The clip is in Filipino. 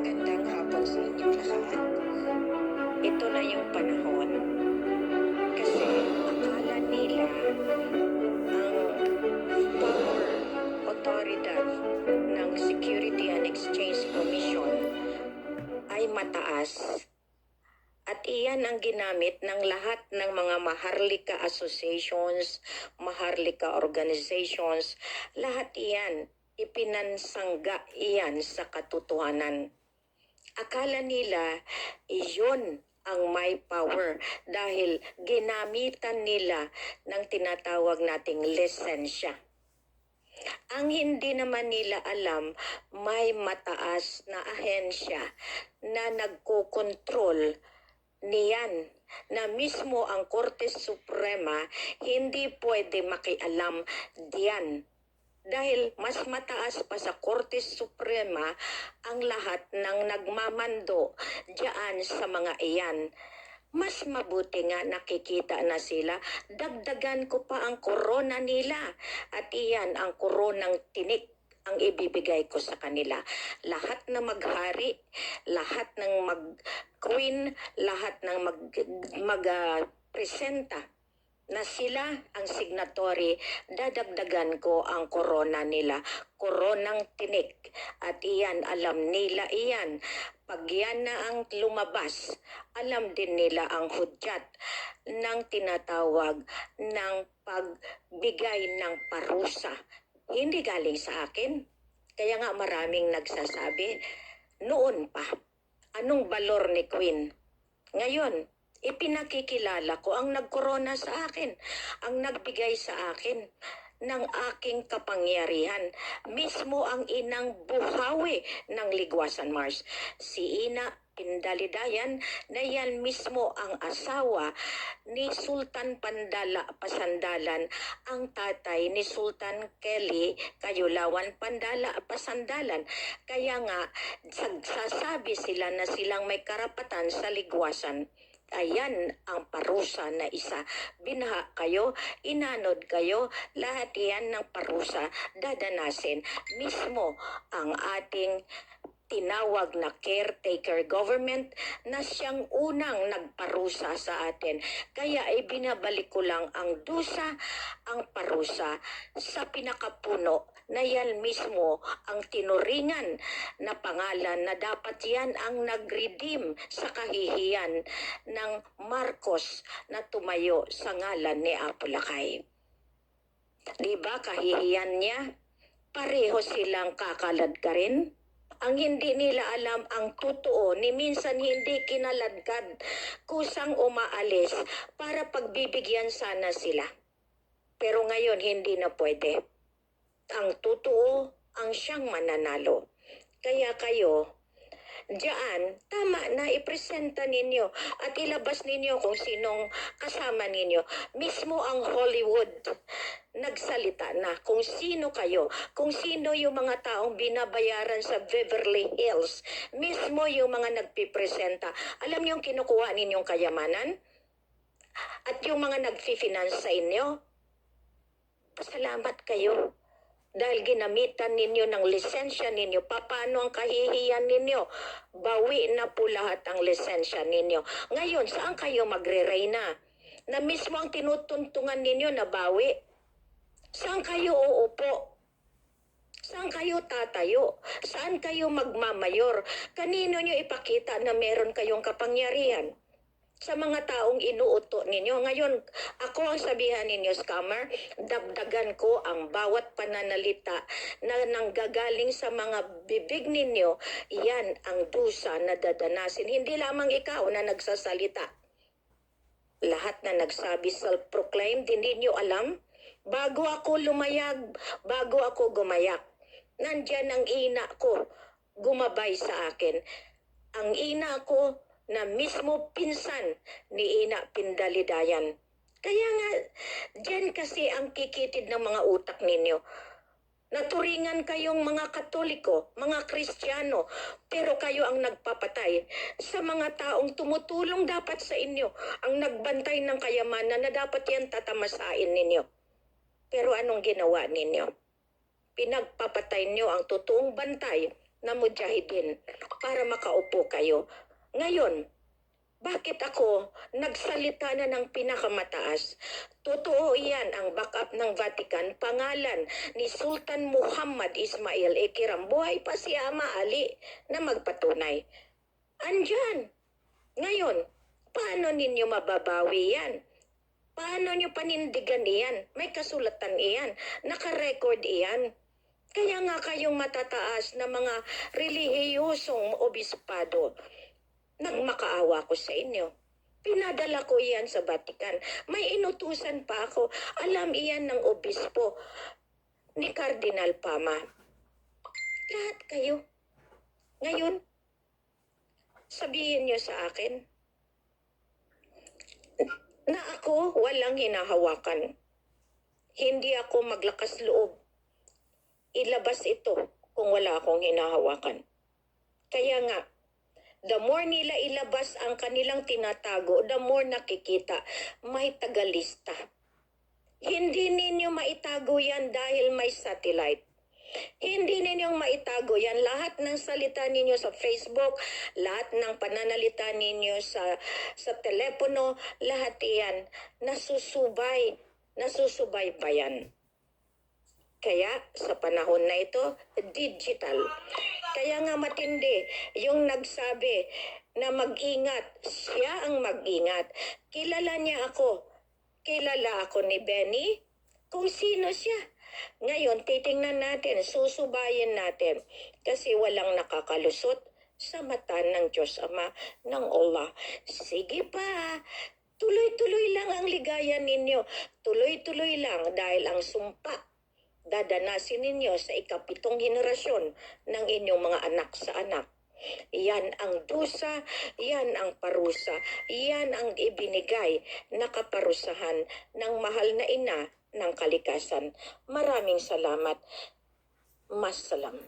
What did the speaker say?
Magandang hapon sa inyong lahat. Ito na yung panahon kasi akala nila ang power, otoridad ng Security and Exchange Commission ay mataas at iyan ang ginamit ng lahat ng mga Maharlika associations, Maharlika organizations, lahat iyan ipinansangga iyan sa katotohanan. Akala nila iyon ang may power dahil ginamitan nila ng tinatawag nating lisensya. Ang hindi naman nila alam, may mataas na ahensya na nagkokontrol niyan na mismo ang Korte Suprema hindi pwede makialam diyan. Dahil mas mataas pa sa Korte Suprema ang lahat ng nagmamando diyan sa mga iyan. Mas mabuti nga nakikita na sila, dagdagan ko pa ang korona nila at iyan ang koronang tinik ang ibibigay ko sa kanila. Lahat na maghari, lahat ng mag-queen, lahat ng mag-presenta na sila ang signatory, dadagdagan ko ang korona nila, koronang tinik. At iyan, alam nila iyan. Pag yan na ang lumabas, alam din nila ang hudyat ng tinatawag ng pagbigay ng parusa. Hindi galing sa akin. Kaya nga maraming nagsasabi, noon pa, anong balor ni Queen? Ngayon, ipinakikilala ko ang nagkorona sa akin, ang nagbigay sa akin ng aking kapangyarihan. Mismo ang inang buhawi ng Ligwasan Mars. Si Ina Pindalidayan na yan mismo ang asawa ni Sultan Pandala Pasandalan, ang tatay ni Sultan Kelly Kayulawan Pandala Pasandalan. Kaya nga, sasabi sila na silang may karapatan sa ligwasan. Ayan ang parusa na isa. Binaha kayo, inanod kayo, lahat yan ng parusa dadanasin. Mismo ang ating tinawag na caretaker government na siyang unang nagparusa sa atin. Kaya ay binabalik ko lang ang dusa, ang parusa sa pinakapuno na yan mismo ang tinuringan na pangalan na dapat yan ang nag-redeem sa kahihiyan ng Marcos na tumayo sa ngalan ni Apolacay. Diba kahihiyan niya? Pareho silang kakalad ka rin. Ang hindi nila alam ang totoo, ni minsan hindi kinaladkad, kusang umaalis para pagbibigyan sana sila. Pero ngayon hindi na pwede. Ang totoo ang siyang mananalo. Kaya kayo, diyan, tama na ipresenta ninyo at ilabas ninyo kung sinong kasama ninyo. Mismo ang Hollywood nagsalita na kung sino kayo, kung sino yung mga taong binabayaran sa Beverly Hills, mismo yung mga nagpipresenta. Alam niyo yung kinukuha ninyong kayamanan? At yung mga nagfi-finance sa inyo? Pasalamat kayo. Dahil ginamitan ninyo ng lisensya ninyo, paano ang kahihiyan ninyo? Bawi na po lahat ang lisensya ninyo. Ngayon, saan kayo magre-reyna? Na mismo ang tinutuntungan ninyo na bawi? Saan kayo uupo? Saan kayo tatayo? Saan kayo magmamayor? Kanino nyo ipakita na meron kayong kapangyarihan? Sa mga taong inuuto ninyo. Ngayon, ako ang sabihan ninyo, scammer, dagdagan ko ang bawat pananalita na nanggagaling sa mga bibig ninyo, yan ang dusa na dadanasin. Hindi lamang ikaw na nagsasalita. Lahat na nagsabi self-proclaimed, hindi nyo alam? Bago ako lumayag, bago ako gumayak, nandyan ang ina ko, gumabay sa akin. Ang ina ko, na mismo pinsan ni Ina Pindalidayan. Kaya nga, dyan kasi ang kikitid ng mga utak ninyo. Naturingan kayong mga Katoliko, mga Kristiyano, pero kayo ang nagpapatay sa mga taong tumutulong dapat sa inyo, ang nagbantay ng kayamanan na dapat yan tatamasain ninyo. Pero anong ginawa ninyo? Pinagpapatay nyo ang totoong bantay na mujahidin para makaupo kayo. Ngayon, bakit ako nagsalita na ng pinakamataas? Totoo yan ang backup ng Vatican, pangalan ni Sultan Muhammad Ismail Ikiram. Buhay pa si Ama Ali na magpatunay. Andyan. Ngayon, paano ninyo mababawi yan? Paano nyo panindigan iyan? May kasulatan iyan. Naka-record iyan. Kaya nga kayong matataas na mga relihiyosong obispado, nagmakaawa ko sa inyo. Pinadala ko iyan sa Vatican. May inutusan pa ako. Alam iyan ng obispo ni Cardinal Pama. Lahat kayo. Ngayon, sabihin niyo sa akin na ako walang hinahawakan. Hindi ako maglakas loob. Ilabas ito kung wala akong hinahawakan. Kaya nga, the more nila ilabas ang kanilang tinatago, the more nakikita, may tagalista. Hindi ninyo maitago yan dahil may satellite. Hindi ninyong maitago yan. Lahat ng salita ninyo sa Facebook, lahat ng pananalita ninyo sa telepono, lahat yan nasusubaybayan. Kaya sa panahon na ito, digital. Kaya nga matindi yung nagsabi na mag-ingat. Siya ang mag-ingat. Kilala niya ako. Kilala ako ni Benny. Kung sino siya. Ngayon, titingnan natin, susubayin natin. Kasi walang nakakalusot sa mata ng Diyos Ama, ng Allah. Sige pa. Tuloy-tuloy lang ang ligaya ninyo. Tuloy-tuloy lang dahil ang sumpa dadanasin ninyo sa ikapitong henerasyon ng inyong mga anak sa anak. Yan ang dusa, yan ang parusa, yan ang ibinigay na kaparusahan ng mahal na ina ng kalikasan. Maraming salamat. Masalam.